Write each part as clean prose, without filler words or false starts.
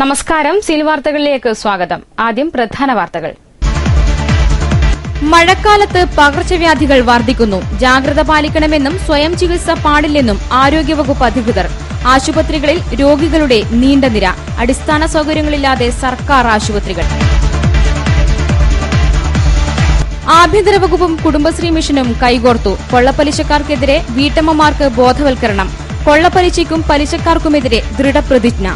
നമസ്കാരം. സീൽ വാർത്തകളിലേക്ക് സ്വാഗതം. ആദ്യം പ്രധാന വാർത്തകൾ. മഴക്കാലത്ത് പകർച്ചവ്യാധികൾ വർദ്ധിക്കുന്നു. ജാഗ്രത പാലിക്കണമെന്നും സ്വയം ചികിത്സ പാടില്ലെന്നും ആരോഗ്യവകുപ്പ് അധികൃതർ. ആശുപത്രികളിൽ രോഗികളുടെ നീണ്ട നിര. അടിസ്ഥാന സൌകര്യങ്ങളില്ലാതെ സർക്കാർ ആശുപത്രികൾ. ആഭ്യന്തര വകുപ്പും കുടുംബശ്രീ മിഷനും കൈകോർത്തു. കൊള്ളപ്പലിശക്കാർക്കെതിരെ വീട്ടമ്മമാർക്ക് ബോധവൽക്കരണം. കൊള്ളപ്പലിശയ്ക്കും പലിശക്കാർക്കുമെതിരെ ദൃഢപ്രതിജ്ഞ.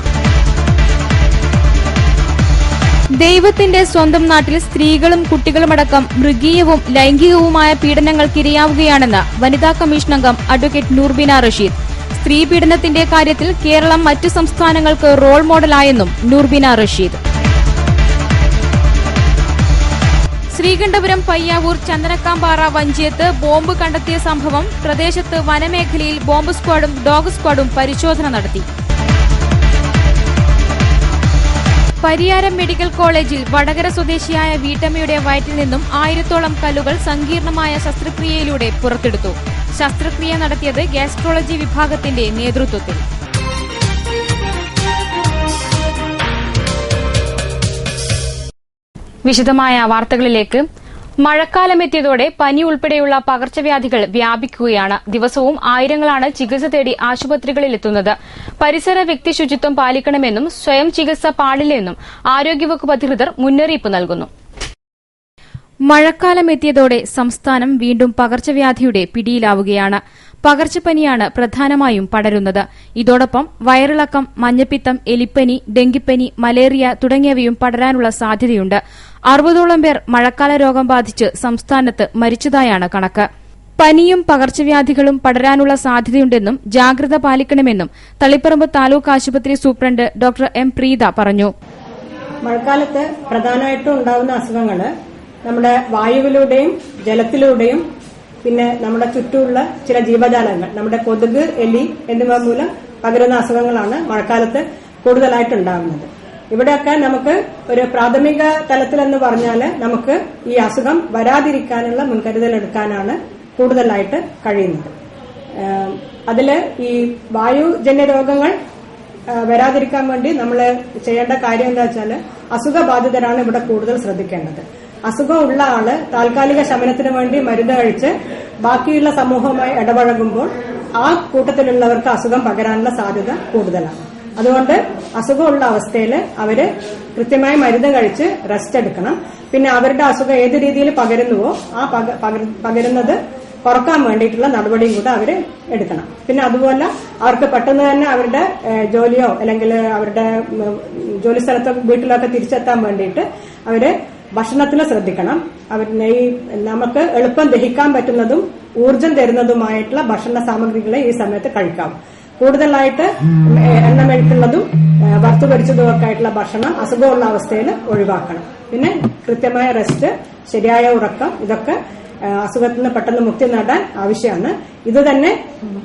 ദൈവത്തിന്റെ സ്വന്തം നാട്ടിൽ സ്ത്രീകളും കുട്ടികളുമടക്കം മൃഗീയവും ലൈംഗികവുമായ പീഡനങ്ങൾക്കിരയാവുകയാണെന്ന് വനിതാ കമ്മീഷൻ അംഗം അഡ്വക്കേറ്റ് നൂർബിന റഷീദ്. സ്ത്രീ പീഡനത്തിന്റെ കാര്യത്തിൽ കേരളം മറ്റു സംസ്ഥാനങ്ങൾക്ക് റോൾ മോഡലായെന്നും നൂർബിന റഷീദ്. ശ്രീകണ്ഠപുരം പയ്യാവൂർ ചന്ദനക്കാമ്പാറ വഞ്ചിയത്ത് ബോംബ് കണ്ടെത്തിയ സംഭവം. പ്രദേശത്ത് വനമേഖലയിൽ ബോംബ് സ്ക്വാഡും ഡോഗ് സ്ക്വാഡും പരിശോധന നടത്തി. പരിയാരം മെഡിക്കൽ കോളേജിൽ വടകര സ്വദേശിയായ വീട്ടമ്മയുടെ വയറ്റിൽ നിന്നും 1000-ഓളം കല്ലുകൾ സങ്കീർണമായ ശസ്ത്രക്രിയയിലൂടെ പുറത്തെടുത്തു. ശസ്ത്രക്രിയ നടത്തിയത് ഗാസ്ട്രോളജി വിഭാഗത്തിന്റെ നേതൃത്വത്തിൽ. വിശദമായ വാർത്തകളിലേക്ക്. മഴക്കാലമെത്തിയതോടെ പനി ഉൾപ്പെടെയുള്ള പകർച്ചവ്യാധികൾ വ്യാപിക്കുകയാണ്. ദിവസവും ആയിരങ്ങളാണ് ചികിത്സ തേടി ആശുപത്രികളിലെത്തുന്നത്. പരിസര വ്യക്തി ശുചിത്വം പാലിക്കണമെന്നും സ്വയം ചികിത്സ പാടില്ലെന്നും ആരോഗ്യവകുപ്പ് അധികൃതർ മുന്നറിയിപ്പ് നൽകുന്നു. മഴക്കാലമെത്തിയതോടെ സംസ്ഥാനം വീണ്ടും പകർച്ചവ്യാധിയുടെ പിടിയിലാവുകയാണ്. പകർച്ചപ്പനിയാണ് പ്രധാനമായും പടരുന്നത്. ഇതോടൊപ്പം വയറിളക്കം, മഞ്ഞപ്പിത്തം, എലിപ്പനി, ഡെങ്കിപ്പനി, മലേറിയ തുടങ്ങിയവയും പടരാനുള്ള സാധ്യതയുണ്ട്. 60ഓളം പേർ മഴക്കാല രോഗം ബാധിച്ച് സംസ്ഥാനത്ത് മരിച്ചതായാണ് കണക്ക്. പനിയും പകർച്ചവ്യാധികളും പടരാനുള്ള സാധ്യതയുണ്ടെന്നും ജാഗ്രത പാലിക്കണമെന്നും തളിപ്പറമ്പ് താലൂക്ക് ആശുപത്രി സൂപ്രണ്ട് ഡോക്ടർ എം പ്രീത പറഞ്ഞു. മഴക്കാലത്ത് പ്രധാനമായിട്ടും ഉണ്ടാകുന്ന അസുഖങ്ങൾ നമ്മുടെ വായുവിലൂടെയും ജലത്തിലൂടെയും പിന്നെ നമ്മുടെ ചുറ്റുമുള്ള ചില ജീവജാലങ്ങൾ, നമ്മുടെ കൊതുക്, എലി എന്നിവ മൂലം പകരുന്ന അസുഖങ്ങളാണ് മഴക്കാലത്ത് കൂടുതലായിട്ടുണ്ടാകുന്നത്. ഇവിടെയൊക്കെ നമുക്ക് ഒരു പ്രാഥമിക തലത്തിലെന്ന് പറഞ്ഞാൽ നമുക്ക് ഈ അസുഖം വരാതിരിക്കാനുള്ള മുൻകരുതൽ എടുക്കാനാണ് കൂടുതലായിട്ട് കഴിയുന്നത്. അതില് ഈ വായുജന്യ രോഗങ്ങൾ വരാതിരിക്കാൻ വേണ്ടി നമ്മൾ ചെയ്യേണ്ട കാര്യം എന്താ വെച്ചാൽ അസുഖബാധിതരാണ് ഇവിടെ കൂടുതൽ ശ്രദ്ധിക്കേണ്ടത്. അസുഖമുള്ള ആള് താൽക്കാലിക ശമനത്തിന് വേണ്ടി മരുന്ന് കഴിച്ച് ബാക്കിയുള്ള സമൂഹവുമായി ഇടപഴകുമ്പോൾ ആ കൂട്ടത്തിലുള്ളവർക്ക് അസുഖം പകരാനുള്ള സാധ്യത കൂടുതലാണ്. അതുകൊണ്ട് അസുഖമുള്ള അവസ്ഥയിൽ അവര് കൃത്യമായി മരുന്ന് കഴിച്ച് റെസ്റ്റ് എടുക്കണം. പിന്നെ അവരുടെ അസുഖം ഏത് രീതിയിൽ പകരുന്നുവോ ആ പകരുന്നത് കുറക്കാൻ വേണ്ടിയിട്ടുള്ള നടപടിയും കൂടെ അവര് എടുക്കണം. പിന്നെ അതുപോലെ അവർക്ക് പെട്ടെന്ന് തന്നെ അവരുടെ ജോലിയോ അല്ലെങ്കിൽ അവരുടെ ജോലി സ്ഥലത്തോ വീട്ടിലൊക്കെ തിരിച്ചെത്താൻ വേണ്ടിയിട്ട് അവര് ഭക്ഷണത്തിന് ശ്രദ്ധിക്കണം. ഈ നമുക്ക് എളുപ്പം ദഹിക്കാൻ പറ്റുന്നതും ഊർജം തരുന്നതുമായിട്ടുള്ള ഭക്ഷണ സാമഗ്രികളെ ഈ സമയത്ത് കഴിക്കാം. കൂടുതലായിട്ട് എണ്ണമെഴുത്തുള്ളതും വറുത്തുപൊരിച്ചതും ഒക്കെ ആയിട്ടുള്ള ഭക്ഷണം അസുഖമുള്ള അവസ്ഥയിൽ ഒഴിവാക്കണം. പിന്നെ കൃത്യമായ റെസ്റ്റ്, ശരിയായ ഉറക്കം, ഇതൊക്കെ അസുഖത്തിൽ നിന്ന് പെട്ടെന്ന് മുക്തി നേടാൻ ആവശ്യമാണ്. ഇത് തന്നെ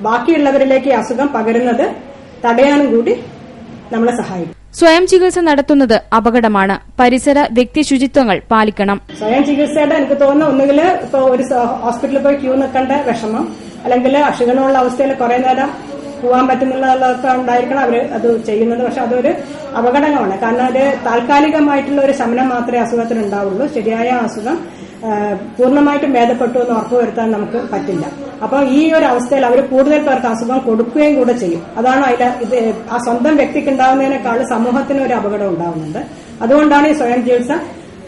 ബാക്കിയുള്ളവരിലേക്ക് ഈ അസുഖം പകരുന്നത് തടയാനും കൂടി നമ്മളെ സഹായിക്കും. സ്വയം ചികിത്സ നടത്തുന്നത് അപകടമാണ്. പരിസര വ്യക്തി ശുചിത്വങ്ങൾ പാലിക്കണം. സ്വയം ചികിത്സയുടെ എനിക്ക് തോന്നുന്നു ഒന്നുകിൽ ഇപ്പൊ ഒരു ഹോസ്പിറ്റലിൽ പോയി ക്യൂ നിൽക്കേണ്ട വിഷമം, അല്ലെങ്കിൽ അക്ഷീണമുള്ള അവസ്ഥയിൽ കുറെ നേരം പോകാൻ പറ്റുന്നുള്ളതൊക്കെ ഉണ്ടായിരിക്കണം അവർ അത് ചെയ്യുന്നത്. പക്ഷെ അതൊരു അപകടമാണ്. കാരണം അത് താൽക്കാലികമായിട്ടുള്ള ഒരു ശമനം മാത്രമേ അസുഖത്തിന് ഉണ്ടാവുള്ളൂ. ശരിയായ അസുഖം പൂർണ്ണമായിട്ടും ഭേദപ്പെട്ടു എന്ന് ഉറപ്പുവരുത്താൻ നമുക്ക് പറ്റില്ല. അപ്പൊ ഈ ഒരു അവസ്ഥയിൽ അവർ കൂടുതൽ പേർക്ക് അസുഖം കൊടുക്കുകയും കൂടെ ചെയ്യും. അതാണ് ഇത് ആ സ്വന്തം വ്യക്തിക്ക് ഉണ്ടാവുന്നതിനേക്കാൾ സമൂഹത്തിന് ഒരു അപകടം ഉണ്ടാവുന്നുണ്ട്. അതുകൊണ്ടാണ് ഈ സ്വയം ചികിത്സ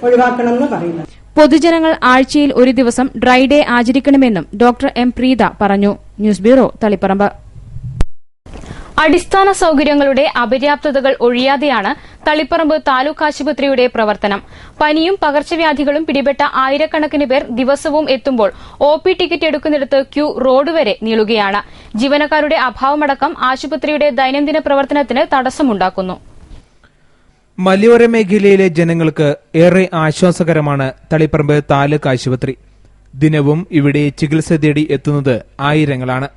ഒഴിവാക്കണമെന്ന് പറയുന്നത്. പൊതുജനങ്ങൾ ആഴ്ചയിൽ ഒരു ദിവസം ഡ്രൈ ഡേ ആചരിക്കണമെന്നും ഡോക്ടർ എം പ്രീത പറഞ്ഞു. News bureau, Taliparamba. അടിസ്ഥാന സൌകര്യങ്ങളുടെ അപര്യാപ്തതകൾ ഒഴിയാതെയാണ് തളിപ്പറമ്പ് താലൂക്ക് ആശുപത്രിയുടെ പ്രവർത്തനം. പനിയും പകർച്ചവ്യാധികളും പിടിപെട്ട ആയിരക്കണക്കിന് പേർ ദിവസവും എത്തുമ്പോൾ OP ടിക്കറ്റ് എടുക്കുന്നിടത്ത് ക്യൂ റോഡ് വരെ നീളുകയാണ്. ജീവനക്കാരുടെ അഭാവമടക്കം ആശുപത്രിയുടെ ദൈനംദിന പ്രവർത്തനത്തിന് തടസ്സമുണ്ടാക്കുന്നു. മലയോര മേഖലയിലെ ജനങ്ങൾക്ക് ഏറെ ആശ്വാസകരമാണ് തളിപ്പറമ്പ് താലൂക്ക് ആശുപത്രി. ദിനവും ഇവിടെ ചികിത്സ തേടി എത്തുന്നത് ആയിരങ്ങളാണ്.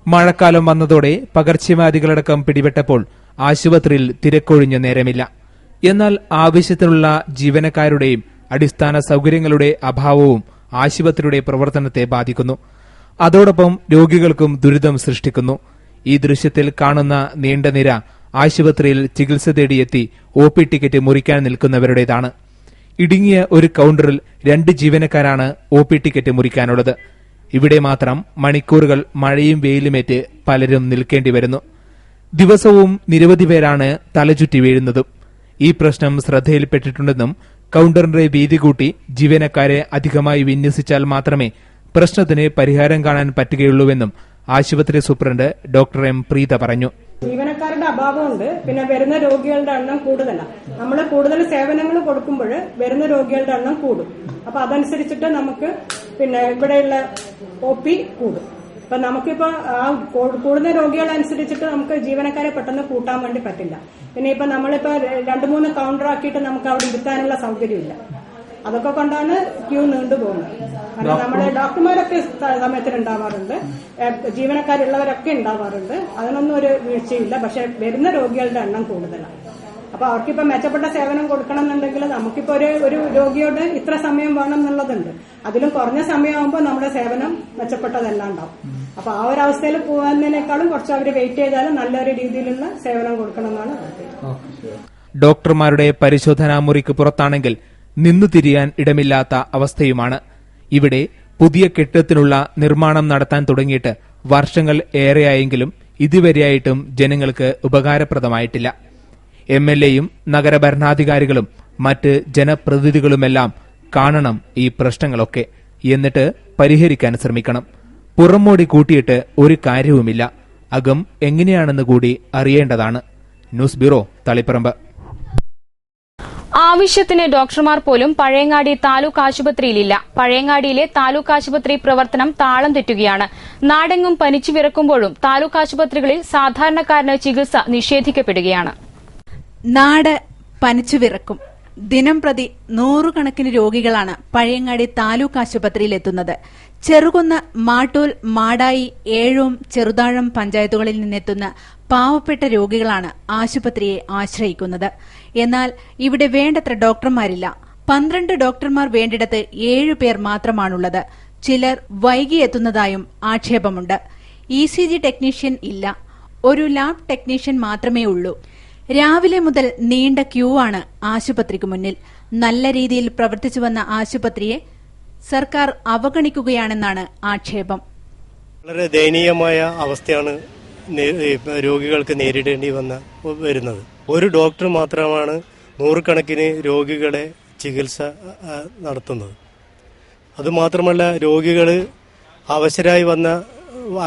മഴക്കാലം വന്നതോടെ പകർച്ചവ്യാധികളടക്കം പിടിപെട്ടപ്പോൾ ആശുപത്രിയിൽ തിരക്കൊഴിഞ്ഞ നേരമില്ല. എന്നാൽ ആവശ്യത്തിനുള്ള ജീവനക്കാരുടെയും അടിസ്ഥാന സൌകര്യങ്ങളുടെ അഭാവവും ആശുപത്രിയുടെ പ്രവർത്തനത്തെ ബാധിക്കുന്നു. അതോടൊപ്പം രോഗികൾക്കും ദുരിതം സൃഷ്ടിക്കുന്നു. ഈ ദൃശ്യത്തിൽ കാണുന്ന നീണ്ട നിര ആശുപത്രിയിൽ ചികിത്സ തേടിയെത്തി OP ടിക്കറ്റ് മുറിക്കാൻ നിൽക്കുന്നവരുടേതാണ്. ഇടുങ്ങിയ ഒരു കൌണ്ടറിൽ 2 ജീവനക്കാരാണ് OP ടിക്കറ്റ് മുറിക്കാനുള്ളത്. ഇവിടെ മാത്രം മണിക്കൂറുകൾ മഴയും വെയിലുമേറ്റ് പലരും നിൽക്കേണ്ടി വരുന്നു. ദിവസവും നിരവധി പേരാണ് തലചുറ്റി വീഴുന്നതും. ഈ പ്രശ്നം ശ്രദ്ധയിൽപ്പെട്ടിട്ടുണ്ടെന്നും കൌണ്ടറിന്റെ വീതി കൂട്ടി ജീവനക്കാരെ അധികമായി വിന്യസിച്ചാൽ മാത്രമേ പ്രശ്നത്തിന് പരിഹാരം കാണാൻ പറ്റുകയുള്ളൂവെന്നും ആശുപത്രി സൂപ്രണ്ട് ഡോക്ടർ M. പ്രീത പറഞ്ഞു. ജീവനക്കാരുടെ അഭാവമുണ്ട്. പിന്നെ വരുന്ന രോഗികളുടെ എണ്ണം കൂടുതലാണ്. നമ്മൾ കൂടുതൽ സേവനങ്ങൾ കൊടുക്കുമ്പോൾ വരുന്ന രോഗികളുടെ എണ്ണം കൂടും. അപ്പൊ അതനുസരിച്ചിട്ട് നമുക്ക് പിന്നെ ഇവിടെയുള്ള OP കൂടും. അപ്പൊ നമുക്കിപ്പോ ആ കൂടുന്ന രോഗികളനുസരിച്ചിട്ട് നമുക്ക് ജീവനക്കാരെ പെട്ടെന്ന് കൂട്ടാൻ വേണ്ടി പറ്റില്ല. പിന്നെ ഇപ്പൊ നമ്മളിപ്പോ 2-3 കൌണ്ടർ ആക്കിയിട്ട് നമുക്ക് അവിടെ ഇരുത്താനുള്ള സൗകര്യമില്ല. അതൊക്കെ കൊണ്ടാണ് ക്യൂ നീണ്ടുപോകുന്നത്. കാരണം നമ്മുടെ ഡോക്ടർമാരൊക്കെ സമയത്തിന് ഉണ്ടാവാറുണ്ട്, ജീവനക്കാരുള്ളവരൊക്കെ ഉണ്ടാവാറുണ്ട്. അതിനൊന്നും ഒരു വീഴ്ചയില്ല. പക്ഷെ വരുന്ന രോഗികളുടെ എണ്ണം കൂടുതലാണ്. അപ്പൊ അവർക്കിപ്പോ മെച്ചപ്പെട്ട സേവനം കൊടുക്കണം എന്നുണ്ടെങ്കിൽ നമുക്കിപ്പോ ഒരു രോഗിയോട് ഇത്ര സമയം വേണം എന്നുള്ളതുണ്ട്. അതിലും കുറഞ്ഞ സമയമാകുമ്പോൾ നമ്മുടെ സേവനം മെച്ചപ്പെട്ടതെല്ലാം ഉണ്ടാവും. അപ്പൊ ആ ഒരു അവസ്ഥയിൽ പോകുന്നതിനേക്കാളും കുറച്ച് അവർ വെയിറ്റ് ചെയ്താലും നല്ലൊരു രീതിയിലുള്ള സേവനം കൊടുക്കണമെന്നാണ് താല്പര്യം. ഡോക്ടർമാരുടെ പരിശോധനാ മുറിക്ക് പുറത്താണെങ്കിൽ നിന്നു തിരിയാൻ ഇടമില്ലാത്ത അവസ്ഥയുമാണ്. ഇവിടെ പുതിയ കെട്ടിടത്തിനുള്ള നിർമ്മാണം നടത്താൻ തുടങ്ങിയിട്ട് വർഷങ്ങൾ ഏറെയായെങ്കിലും ഇതുവരെയായിട്ടും ജനങ്ങൾക്ക് ഉപകാരപ്രദമായിട്ടില്ല. MLAയും നഗരഭരണാധികാരികളും മറ്റ് ജനപ്രതിനിധികളുമെല്ലാം കാണണം ഈ പ്രശ്നങ്ങളൊക്കെ, എന്നിട്ട് പരിഹരിക്കാൻ ശ്രമിക്കണം. പുറമോടി കൂട്ടിയിട്ട് ഒരു കാര്യവുമില്ല. അകം എങ്ങനെയാണെന്ന് കൂടി അറിയേണ്ടതാണ്. News bureau, Taliparamba. ആവശ്യത്തിന് ഡോക്ടർമാർ പോലും പഴയങ്ങാടി താലൂക്ക് ആശുപത്രിയിലില്ല. പഴയങ്ങാടിയിലെ താലൂക്ക് ആശുപത്രി പ്രവർത്തനം താളം തെറ്റുകയാണ്. നാടെങ്ങും പനിച്ചു വിറക്കുമ്പോഴും താലൂക്ക് ആശുപത്രികളിൽ സാധാരണക്കാരന് ചികിത്സ നിഷേധിക്കപ്പെടുകയാണ്. നാട് പനിച്ചു വിറക്കും. ദിനം പ്രതി 100 കണക്കിന് രോഗികളാണ് പഴയങ്ങാടി താലൂക്ക് ആശുപത്രിയിലെത്തുന്നത്. ചെറുകുന്ന്, മാട്ടൂൽ, മാടായി, ഏഴൂം, ചെറുതാഴം പഞ്ചായത്തുകളിൽ നിന്നെത്തുന്ന പാവപ്പെട്ട രോഗികളാണ് ആശുപത്രിയെ ആശ്രയിക്കുന്നത്. എന്നാൽ ഇവിടെ വേണ്ടത്ര ഡോക്ടർമാരില്ല. 12 ഡോക്ടർമാർ വേണ്ടിടത്ത് 7 പേർ മാത്രമാണുള്ളത്. ചിലർ വൈകിയെത്തുന്നതായും ആക്ഷേപമുണ്ട്. ECG ടെക്നീഷ്യൻ ഇല്ല. ഒരു ലാബ് ടെക്നീഷ്യൻ മാത്രമേ ഉള്ളൂ. രാവിലെ മുതൽ നീണ്ട ക്യൂ ആണ് ആശുപത്രിക്ക് മുന്നിൽ. നല്ല രീതിയിൽ പ്രവർത്തിച്ചു വന്ന ആശുപത്രിയെ സർക്കാർ അവഗണിക്കുകയാണെന്നാണ് ആക്ഷേപം. വളരെ ദയനീയമായ അവസ്ഥയാണ് രോഗികൾക്ക് നേരിടേണ്ടി വരുന്നത്. ഒരു ഡോക്ടർ മാത്രമാണ് 100 കണക്കിന് രോഗികളെ ചികിത്സ നടത്തുന്നത്. അതുമാത്രമല്ല, രോഗികൾ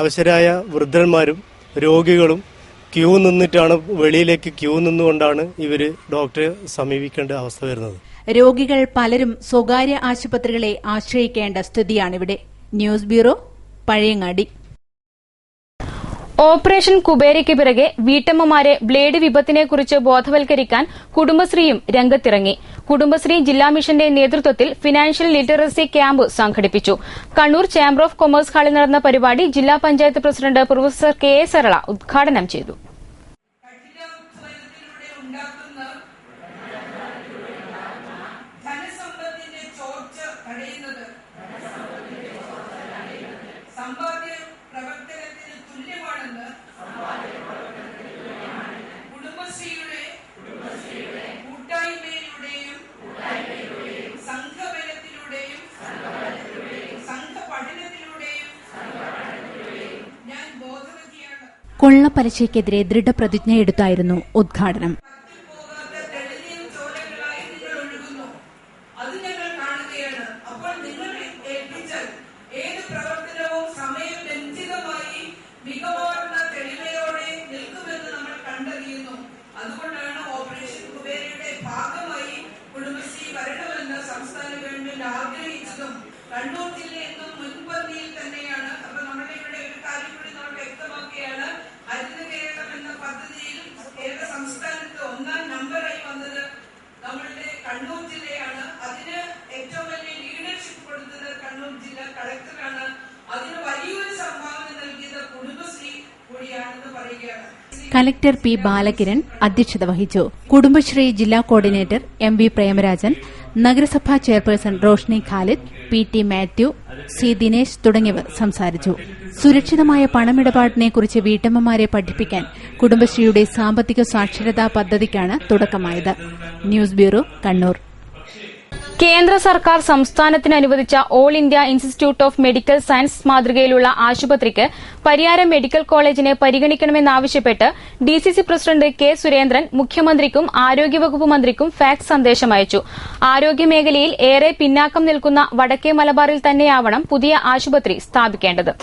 അവശരായ വൃദ്ധന്മാരും രോഗികളും ക്യൂ നിന്നിട്ടാണ്, വെളിയിലേക്ക് ക്യൂ നിന്നുകൊണ്ടാണ് ഇവര് ഡോക്ടറെ സമീപിക്കേണ്ട അവസ്ഥ വരുന്നത്. രോഗികൾ പലരും സ്വകാര്യ ആശുപത്രികളെ ആശ്രയിക്കേണ്ട സ്ഥിതിയാണിവിടെ. News bureau, Pazhayangadi. ഓപ്പറേഷൻ കുബേരയ്ക്ക് പിറകെ വീട്ടമ്മമാരെ ബ്ലേഡ് വിപത്തിനെക്കുറിച്ച് ബോധവൽക്കരിക്കാൻ കുടുംബശ്രീയും രംഗത്തിറങ്ങി. കുടുംബശ്രീ ജില്ലാ മിഷന്റെ നേതൃത്വത്തിൽ ഫിനാൻഷ്യൽ ലിറ്ററസി ക്യാമ്പ് സംഘടിപ്പിച്ചു. കണ്ണൂർ ചേംബർ ഓഫ് കൊമേഴ്സ് ഹാളിൽ നടന്ന പരിപാടി ജില്ലാ panchayat president professor KA Sarala ഉദ്ഘാടനം ചെയ്തു. കൊള്ളപ്പലിശയ്ക്കെതിരെ ദൃഢപ്രതിജ്ഞയെടുത്തായിരുന്നു ഉദ്ഘാടനം. അതുകൊണ്ടാണ് ഓപ്പറേഷൻ കുബേരയുടെ ഭാഗമായി കുടുംബശ്രീ വരണമെന്ന് സംസ്ഥാന ഗവൺമെന്റ് ആഗ്രഹിച്ചതും കണ്ണൂർ ജില്ല എന്നും മുൻപന്തിയിൽ തന്നെയാണ്. അപ്പൊ നമ്മുടെ ഇവിടെ ഒരു കാര്യം കൂടി നമ്മൾ വ്യക്തമാക്കുകയാണ്. ഹരിത കേരളം എന്ന പദ്ധതിയിൽ കേരള സംസ്ഥാനത്ത് 1ാം നമ്പറായി വന്നത് നമ്മളുടെ കണ്ണൂർ ജില്ലയാണ്. അതിന് ഏറ്റവും വലിയ ലീഡർഷിപ്പ് കൊടുത്തത് കണ്ണൂർ ജില്ലാ കളക്ടറാണ്. അതിന് വലിയൊരു സംഭാവന നൽകിയത് കുടുംബശ്രീ കൂടിയാണെന്ന് പറയുകയാണ്. Collector P. ബാലകിരൺ അധ്യക്ഷത വഹിച്ചു. കുടുംബശ്രീ ജില്ലാ കോർഡിനേറ്റർ MV പ്രേമരാജൻ, നഗരസഭാ chairperson Roshni Khalid, PT Mathew, C Dinesh തുടങ്ങിയവർ സംസാരിച്ചു. സുരക്ഷിതമായ പണമിടപാടിനെക്കുറിച്ച് വീട്ടമ്മമാരെ പഠിപ്പിക്കാൻ കുടുംബശ്രീയുടെ സാമ്പത്തിക സാക്ഷരതാ പദ്ധതിക്കാണ് തുടക്കമായത്. News bureau, Kannur. കേന്ദ്ര സർക്കാർ സംസ്ഥാനത്തിന് അനുവദിച്ച all India institute of medical science മാതൃകയിലുള്ള ആശുപത്രിക്ക് പരിയാരം മെഡിക്കൽ കോളേജിനെ പരിഗണിക്കണമെന്നാവശ്യപ്പെട്ട് DCC പ്രസിഡന്റ് K സുരേന്ദ്രൻ മുഖ്യമന്ത്രിക്കും ആരോഗ്യവകുപ്പ് മന്ത്രിക്കും ഫാക്സ് സന്ദേശം അയച്ചു. ആരോഗ്യമേഖലയിൽ ഏറെ പിന്നാക്കം നിൽക്കുന്ന വടക്കേ മലബാറിൽ തന്നെയാവണം പുതിയ ആശുപത്രി സ്ഥാപിക്കേണ്ടത്.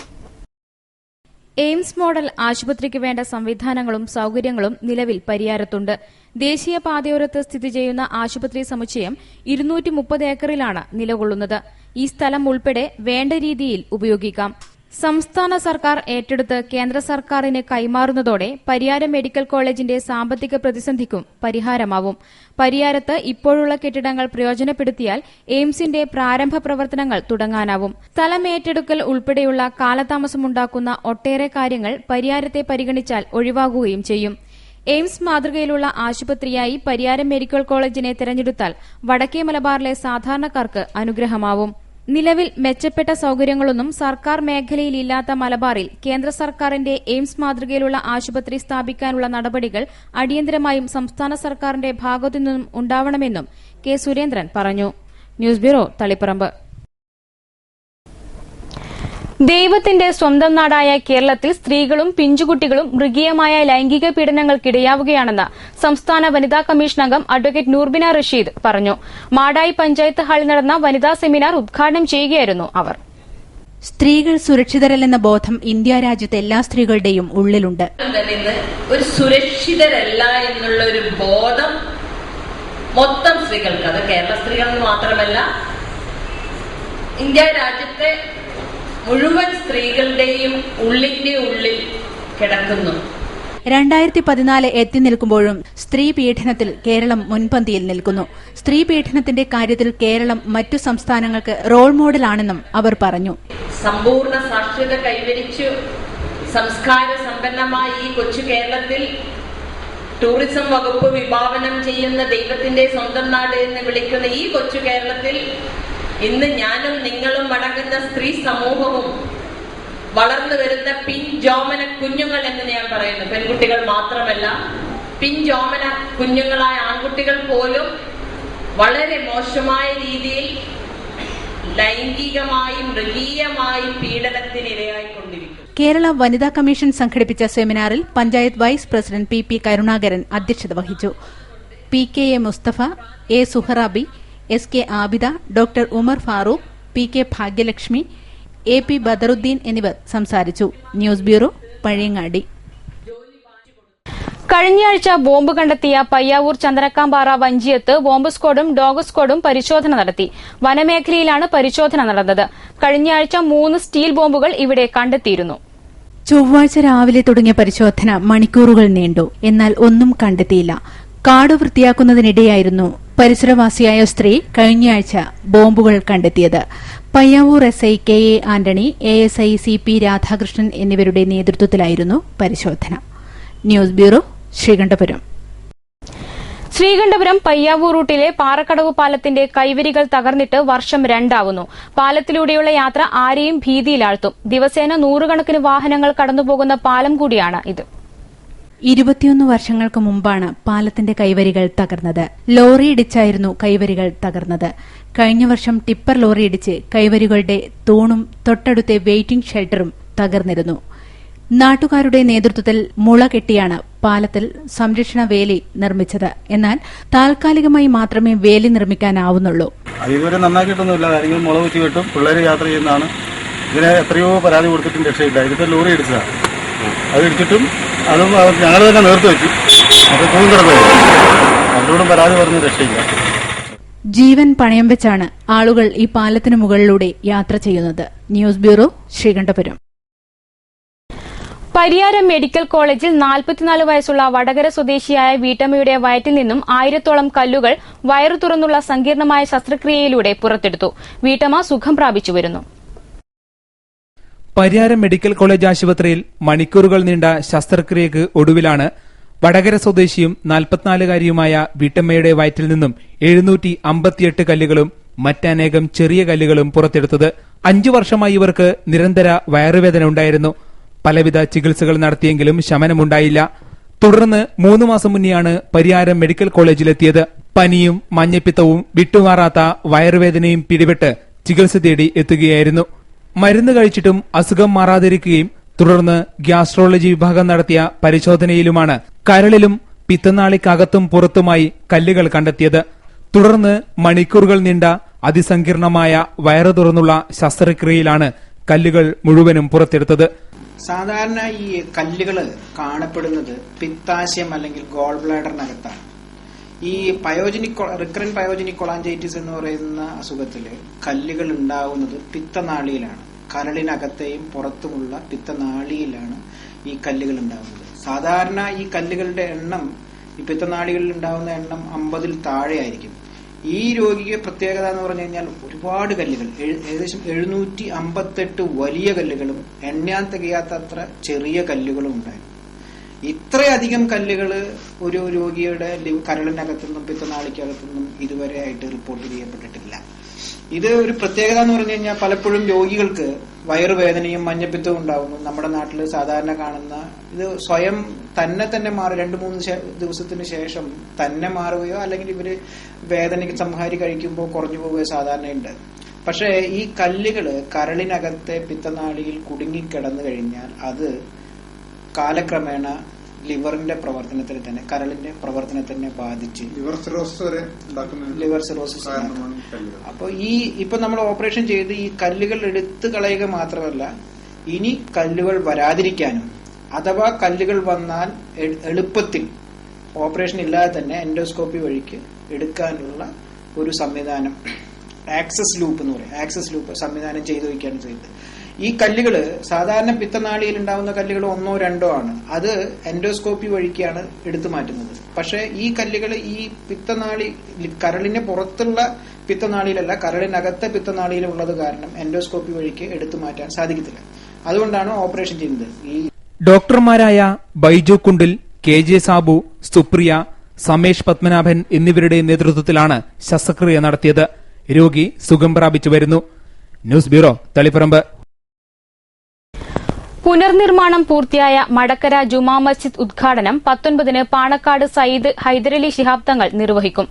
എയിംസ് മോഡൽ ആശുപത്രിക്ക് വേണ്ട സംവിധാനങ്ങളും സൌകര്യങ്ങളും നിലവിൽ പരിയാരത്തുണ്ട്. ദേശീയപാതയോരത്ത് സ്ഥിതി ചെയ്യുന്ന ആശുപത്രി സമുച്ചയം 230 ഏക്കറിലാണ് നിലകൊള്ളുന്നത്. ഈ സ്ഥലം ഉൾപ്പെടെ വേണ്ട രീതിയിൽ ഉപയോഗിക്കാം. സംസ്ഥാന സർക്കാർ ഏറ്റെടുത്ത് കേന്ദ്ര സർക്കാരിന് കൈമാറുന്നതോടെ പരിയാരം മെഡിക്കൽ കോളേജിന്റെ സാമ്പത്തിക പ്രതിസന്ധിക്കും പരിഹാരമാവും. പരിയാരത്ത് ഇപ്പോഴുള്ള കെട്ടിടങ്ങൾ പ്രയോജനപ്പെടുത്തിയാൽ എയിംസിന്റെ പ്രാരംഭ പ്രവർത്തനങ്ങൾ തുടങ്ങാനാവും. സ്ഥലം ഏറ്റെടുക്കൽ ഉൾപ്പെടെയുള്ള കാലതാമസമുണ്ടാക്കുന്ന ഒട്ടേറെ കാര്യങ്ങൾ പരിയാരത്തെ പരിഗണിച്ചാൽ ഒഴിവാകുകയും ചെയ്യും. എയിംസ് മാതൃകയിലുള്ള ആശുപത്രിയായി പരിയാരം മെഡിക്കൽ കോളേജിനെ തെരഞ്ഞെടുത്താൽ വടക്കേ മലബാറിലെ സാധാരണക്കാർക്ക് അനുഗ്രഹമാവും. നിലവിൽ മെച്ചപ്പെട്ട സൌകര്യങ്ങളൊന്നും സർക്കാർ മേഖലയിലില്ലാത്ത മലബാറിൽ കേന്ദ്ര സർക്കാരിന്റെ എയിംസ് മാതൃകയിലുള്ള ആശുപത്രി സ്ഥാപിക്കാനുള്ള നടപടികൾ അടിയന്തരമായും സംസ്ഥാന സർക്കാരിന്റെ ഭാഗത്തുനിന്നും ഉണ്ടാവണമെന്നും K സുരേന്ദ്രൻ പറഞ്ഞു. News bureau, Taliparamba. ദൈവത്തിന്റെ സ്വന്തം നാടായ കേരളത്തിൽ സ്ത്രീകളും പിഞ്ചുകുട്ടികളും മൃഗീയമായ ലൈംഗിക പീഡനങ്ങൾക്കിടയാവുകയാണെന്ന് സംസ്ഥാന വനിതാ കമ്മീഷൻ അംഗം അഡ്വക്കേറ്റ് നൂർബിന റഷീദ് പറഞ്ഞു. മാടായി പഞ്ചായത്ത് ഹാളിൽ നടന്ന വനിതാ സെമിനാർ ഉദ്ഘാടനം ചെയ്യുകയായിരുന്നു അവർ. സ്ത്രീകൾ സുരക്ഷിതരല്ലെന്ന ബോധം ഇന്ത്യ രാജ്യത്തെ എല്ലാ സ്ത്രീകളുടെയും ഉള്ളിലുണ്ട്. ഒരു സുരക്ഷിതരല്ല എന്നുള്ള ഒരു ബോധം മൊത്തം സ്ത്രീകൾക്ക്, അത് കേരള സ്ത്രീകൾക്ക് മാത്രമല്ല ഇന്ത്യ രാജ്യത്തെ മുഴുവൻ സ്ത്രീകളുടെയും ഉള്ളിന്റെ ഉള്ളിൽ കിടക്കുന്നു. 2014 എത്തി നിൽക്കുമ്പോഴും സ്ത്രീ പീഡനത്തിൽ കേരളം മുൻപന്തിയിൽ നിൽക്കുന്നു. സ്ത്രീ പീഡനത്തിന്റെ കാര്യത്തിൽ കേരളം മറ്റു സംസ്ഥാനങ്ങൾക്ക് റോൾ മോഡലാണെന്നും അവർ പറഞ്ഞു. സമ്പൂർണ്ണ സാക്ഷരത കൈവരിച്ചു സംസ്കാര സമ്പന്നമായ ഈ കൊച്ചു കേരളത്തിൽ ടൂറിസം വകുപ്പ് വിഭാവനം ചെയ്യുന്ന ദൈവത്തിന്റെ സ്വന്തം നാട് എന്ന് വിളിക്കുന്ന ഈ കൊച്ചു കേരളത്തിൽ ഇന്ന് ഞാനും നിങ്ങളും അടങ്ങുന്ന സ്ത്രീ സമൂഹവും വളർന്നു വരുന്ന പിഞ്ചോമന കുഞ്ഞുങ്ങൾ എന്ന് ഞാൻ പറയുന്നു. പെൺകുട്ടികൾ മാത്രമല്ല, പിഞ്ചോമന കുഞ്ഞുങ്ങളായ ആൺകുട്ടികൾ പോലും വളരെ മോശമായ രീതിയിൽ ലൈംഗികമായി മൃഗീയമായി പീഡനത്തിനിരയായിക്കൊണ്ടിരിക്കുന്നു. കേരള വനിതാ കമ്മീഷൻ സംഘടിപ്പിച്ച സെമിനാറിൽ panchayat vice president PP Karunakaran അധ്യക്ഷത വഹിച്ചു. PKA Mustafa, A Suharabi, SK Abida, doctor Umar Farooq, PK Bhagyalakshmi, AP Badaruddin എന്നിവർ സംസാരിച്ചു. News bureau, Pazhayangadi. കഴിഞ്ഞയാഴ്ച ബോംബ് കണ്ടെത്തിയ പയ്യാവൂർ ചന്ദനക്കാമ്പാറ വഞ്ചിയത്ത് ബോംബ് സ്ക്വാഡും ഡോഗ് സ്ക്വാഡും പരിശോധന നടത്തി. വനമേഖലയിലാണ് പരിശോധന നടന്നത്. കഴിഞ്ഞയാഴ്ച 3 സ്റ്റീൽ ബോംബുകൾ ഇവിടെ കണ്ടെത്തിയിരുന്നു. ചൊവ്വാഴ്ച രാവിലെ തുടങ്ങിയ പരിശോധന മണിക്കൂറുകൾ നീണ്ടു. എന്നാൽ ഒന്നും കണ്ടെത്തിയില്ല. കാട് വൃത്തിയാക്കുന്നതിനിടെയായിരുന്നു പരിസരവാസിയായ സ്ത്രീ കഴിഞ്ഞയാഴ്ച ബോംബുകൾ കണ്ടെത്തിയത്. Payyavoor SI KA Antony, ASI CP Radhakrishnan എന്നിവരുടെ നേതൃത്വത്തിലായിരുന്നു പരിശോധന. News bureau, Sreekandapuram. ശ്രീകണ്ഠപുരം പയ്യാവൂർ റൂട്ടിലെ പാറക്കടവ് പാലത്തിന്റെ കൈവരികൾ തകർന്നിട്ട് വർഷം 2 ആവുന്നു. പാലത്തിലൂടെയുള്ള യാത്ര ആരെയും ഭീതിയിലാഴ്ത്തും. ദിവസേന 100 കണക്കിന് വാഹനങ്ങൾ കടന്നുപോകുന്ന പാലം കൂടിയാണ് ഇത്. 21 വർഷങ്ങൾക്ക് മുമ്പാണ് പാലത്തിന്റെ കൈവരികൾ തകർന്നത്. ലോറി ഇടിച്ചായിരുന്നു കൈവരികൾ തകർന്നത്. കഴിഞ്ഞ വർഷം ടിപ്പർ ലോറി ഇടിച്ച് കൈവരികളുടെ തൂണും തൊട്ടടുത്തെ വെയിറ്റിംഗ് ഷെൽട്ടറും തകർന്നിരുന്നു. നാട്ടുകാരുടെ നേതൃത്വത്തിൽ മുള കെട്ടിയാണ് പാലത്തിൽ സംരക്ഷണ വേലി നിർമ്മിച്ചത്. എന്നാൽ താൽക്കാലികമായി മാത്രമേ വേലി നിർമ്മിക്കാനാവുന്നുള്ളൂ. ഇതുവരെ നന്നാക്കിയിട്ടൊന്നുമില്ല. കാര്യങ്ങൾ മുള കുത്തി വെട്ടും, പിള്ളേർ യാത്ര ചെയ്യുന്നതാണ്. ഇതിനെ എത്രയോ പരാതി കൊടുത്തിട്ടും രക്ഷയില്ല. ഇതിപ്പോ ലോറി ഇടിച്ചതാണ്. അത് ഇടിച്ചിട്ടും അതും ഞങ്ങൾ തന്നെ നേർത്തു വെച്ചു. അത് തൂങ്ങിക്കിടക്കുന്നു. അവരോടും പരാതി പറഞ്ഞ് രക്ഷയില്ല. ജീവൻ പണയം വെച്ചാണ് ആളുകൾ ഈ പാലത്തിന് മുകളിലൂടെ യാത്ര ചെയ്യുന്നത്. News bureau, Sreekandapuram. Pariyaram medical കോളേജിൽ 44 വയസ്സുള്ള വടകര സ്വദേശിയായ വീട്ടമ്മയുടെ വയറ്റിൽ നിന്നും 1000-ഓളം കല്ലുകൾ വയറു തുറന്നുള്ള സങ്കീർണമായ ശസ്ത്രക്രിയയിലൂടെ പുറത്തെടുത്തു. വീട്ടമ്മ സുഖം പ്രാപിച്ചു വരുന്നു. പരിയാരം മെഡിക്കൽ കോളേജ് ആശുപത്രിയിൽ മണിക്കൂറുകൾ നീണ്ട ശസ്ത്രക്രിയക്ക് ഒടുവിലാണ് വടകര സ്വദേശിയും 44-കാരിയുമായ വീട്ടമ്മയുടെ വയറ്റിൽ നിന്നും 758 കല്ലുകളും മറ്റനേകം ചെറിയ കല്ലുകളും പുറത്തെടുത്തത്. 5 വർഷമായി ഇവർക്ക് നിരന്തര വയറുവേദന ഉണ്ടായിരുന്നു. പലവിധ ചികിത്സകൾ നടത്തിയെങ്കിലും ശമനമുണ്ടായില്ല. തുടർന്ന് 3 മാസം മുന്നെയാണ് പരിയാരം മെഡിക്കൽ കോളേജിലെത്തിയത്. പനിയും മഞ്ഞപ്പിത്തവും വിട്ടുമാറാത്ത വയറുവേദനയും പിടിപെട്ട് ചികിത്സ തേടി എത്തുകയായിരുന്നു. മരുന്ന് കഴിച്ചിട്ടും അസുഖം മാറാതിരിക്കുകയും തുടർന്ന് ഗ്യാസ്ട്രോളജി വിഭാഗം നടത്തിയ പരിശോധനയിലുമാണ് കരളിലും പിത്തനാളിക്കകത്തും പുറത്തുമായി കല്ലുകൾ കണ്ടെത്തിയത്. തുടർന്ന് മണിക്കൂറുകൾ നീണ്ട അതിസങ്കീർണമായ വയറ് തുറന്നുള്ള ശസ്ത്രക്രിയയിലാണ് കല്ലുകൾ മുഴുവനും പുറത്തെടുത്തത്. സാധാരണ ഈ കല്ലുകൾ കാണപ്പെടുന്നത് പിത്താശയം അല്ലെങ്കിൽ ഗോൾ ബ്ലാഡറിനകത്താണ്. ഈ റിക്കറന്റ് പയോജനിക് കൊളാഞ്ചൈറ്റിസ് എന്ന് പറയുന്ന അസുഖത്തിൽ കല്ലുകൾ ഉണ്ടാവുന്നത് പിത്തനാളിയിലാണ്. കരളിനകത്തെയും പുറത്തുമുള്ള പിത്തനാളിയിലാണ് ഈ കല്ലുകൾ ഉണ്ടാവുന്നത്. സാധാരണ ഈ കല്ലുകളുടെ എണ്ണം, ഈ പിത്തനാളികളിൽ ഉണ്ടാവുന്ന എണ്ണം 50-ൽ താഴെയായിരിക്കും. ഈ രോഗിക്ക് പ്രത്യേകത എന്ന് പറഞ്ഞു കഴിഞ്ഞാൽ ഒരുപാട് കല്ലുകൾ, ഏകദേശം 758 വലിയ കല്ലുകളും എണ്ണാൻ തികയാത്തത്ര ചെറിയ കല്ലുകളും ഉണ്ടായിരുന്നു. ഇത്രയധികം കല്ലുകൾ ഒരു രോഗിയുടെ കരളിനകത്തുനിന്നും പിത്തനാളിക്കകത്തുനിന്നും ഇതുവരെ ആയിട്ട് റിപ്പോർട്ട് ചെയ്യപ്പെട്ടിട്ടില്ല. ഇത് ഒരു പ്രത്യേകത എന്ന് പറഞ്ഞു കഴിഞ്ഞാൽ പലപ്പോഴും രോഗികൾക്ക് വയറുവേദനയും മഞ്ഞപ്പിത്തവും ഉണ്ടാവുന്നു. നമ്മുടെ നാട്ടിൽ സാധാരണ കാണുന്ന ഇത് സ്വയം തന്നെ മാറി 2-3 ദിവസത്തിന് ശേഷം തന്നെ മാറുകയോ അല്ലെങ്കിൽ ഇവര് വേദനയ്ക്ക് സംഹാരി കഴിക്കുമ്പോൾ കുറഞ്ഞു പോവുകയോ സാധാരണയുണ്ട്. പക്ഷേ ഈ കല്ലുകൾ കരളിനകത്തെ പിത്തനാളിയിൽ കുടുങ്ങിക്കിടന്നു കഴിഞ്ഞാൽ അത് കാലക്രമേണ ലിവറിന്റെ പ്രവർത്തനത്തിന് തന്നെ, കരളിന്റെ പ്രവർത്തനത്തിനെ ബാധിച്ച് ലിവർ സിറോസിസ്. അപ്പൊ ഇപ്പൊ നമ്മൾ ഓപ്പറേഷൻ ചെയ്ത് ഈ കല്ലുകൾ എടുത്തു കളയുക മാത്രമല്ല, ഇനി കല്ലുകൾ വരാതിരിക്കാനും അഥവാ കല്ലുകൾ വന്നാൽ എളുപ്പത്തിൽ ഓപ്പറേഷൻ ഇല്ലാതെ തന്നെ എൻഡോസ്കോപ്പി വഴിക്ക് എടുക്കാനുള്ള ഒരു സംവിധാനം, ആക്സസ് ലൂപ്പ് എന്ന് പറയും, ആക്സസ് ലൂപ്പ് സംവിധാനം ചെയ്തു വയ്ക്കാണ് ചെയ്തത്. ഈ കല്ലുകള് സാധാരണ പിത്തനാളിയിൽ ഉണ്ടാവുന്ന കല്ലുകൾ 1-2 ആണ്. അത് എൻഡോസ്കോപ്പി വഴിക്കാണ് എടുത്തു മാറ്റുന്നത്. പക്ഷെ ഈ കല്ലുകൾ ഈ പിത്തനാളി, കരളിന് പുറത്തുള്ള പിത്തനാളിയിലല്ല, കരളിനകത്തെ പിത്തനാളിയിലുള്ളത് കാരണം എൻഡോസ്കോപ്പി വഴിക്ക് എടുത്തു മാറ്റാൻ സാധിക്കത്തില്ല. അതുകൊണ്ടാണ് ഓപ്പറേഷൻ ചെയ്യുന്നത്. ഈ ഡോക്ടർമാരായ ബൈജു കുണ്ടിൽ, KJ സാബു, സുപ്രിയ, സമേഷ് പത്മനാഭൻ എന്നിവരുടെ നേതൃത്വത്തിലാണ് ശസ്ത്രക്രിയ നടത്തിയത്. രോഗി സുഖം പ്രാപിച്ചു വരുന്നു. News bureau, Taliparamba. പുനർനിർമ്മാണം പൂർത്തിയായ മടക്കര ജുമാ മസ്ജിദ് ഉദ്ഘാടനം 19-ന് പാണക്കാട് സയ്യിദ് ഹൈദരലി ശിഹാബ് തങ്ങൾ നിർവഹിക്കും.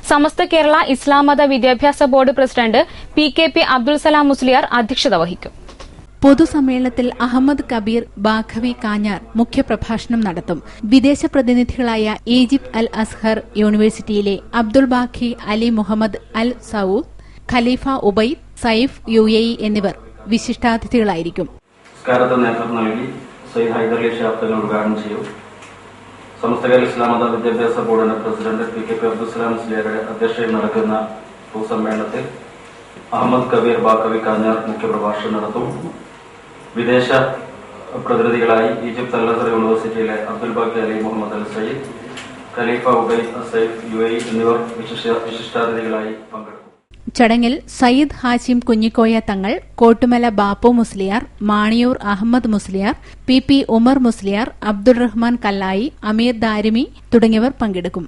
സമസ്ത കേരള ഇസ്ലാം മത വിദ്യാഭ്യാസ board president PKP Abdul Salam Musliyar അധ്യക്ഷത വഹിക്കും. പൊതുസമ്മേളനത്തിൽ അഹമ്മദ് കബീർ ബാഖവി കാഞ്ഞാർ മുഖ്യപ്രഭാഷണം നടത്തും. വിദേശ പ്രതിനിധികളായ ഈജിപ്ത് അൽ അസ്ഹർ യൂണിവേഴ്സിറ്റിയിലെ Abdul Baqi Ali Muhammad Al Saud, Khalifa Ubaid, Saif UAE എന്നിവർ വിശിഷ്ടാതിഥികളായിരിക്കും. സംസ്കാരത്തെ നേതൃത്വം നൽകി സയ്യിദ് ഹൈദരലി ശിഹാബ് തങ്ങൾ ഉദ്ഘാടനം ചെയ്യും. സമസ്ത കേരള ഇസ്ലാം മത വിദ്യാഭ്യാസ ബോർഡിന്റെ പ്രസിഡന്റ് PKP അബ്ദുൽ സലാം മുസ്ലിയാരുടെ അധ്യക്ഷതയിൽ നടക്കുന്ന പൊതുസമ്മേളനത്തിൽ അഹമ്മദ് കബീർ ബാഖവി കാഞ്ഞാർ മുഖ്യപ്രഭാഷണം നടത്തും. വിദേശ പ്രതിനിധികളായി ഈജിപ്ത് അൽ അസ്ഹർ യൂണിവേഴ്സിറ്റിയിലെ അബ്ദുൽ ബാഖി അലി മുഹമ്മദ് അൽ സയ്യിദ്, ഖലീഫ ഉബൈദ്, സൈഫ് UAE എന്നിവർ വിശിഷ്ടാതിഥികളായി പങ്കെടുക്കും. ചടങ്ങിൽ സയ്യിദ് ഹാഷിം കുഞ്ഞിക്കോയ തങ്ങൾ, കോട്ടുമല ബാപ്പു മുസ്ലിയാർ, മാണിയൂർ അഹമ്മദ് മുസ്ലിയാർ, PP ഉമർ മുസ്ലിയാർ, അബ്ദുൾ റഹ്മാൻ കല്ലായി, അമീർ ദാരിമി തുടങ്ങിയവർ പങ്കെടുക്കും.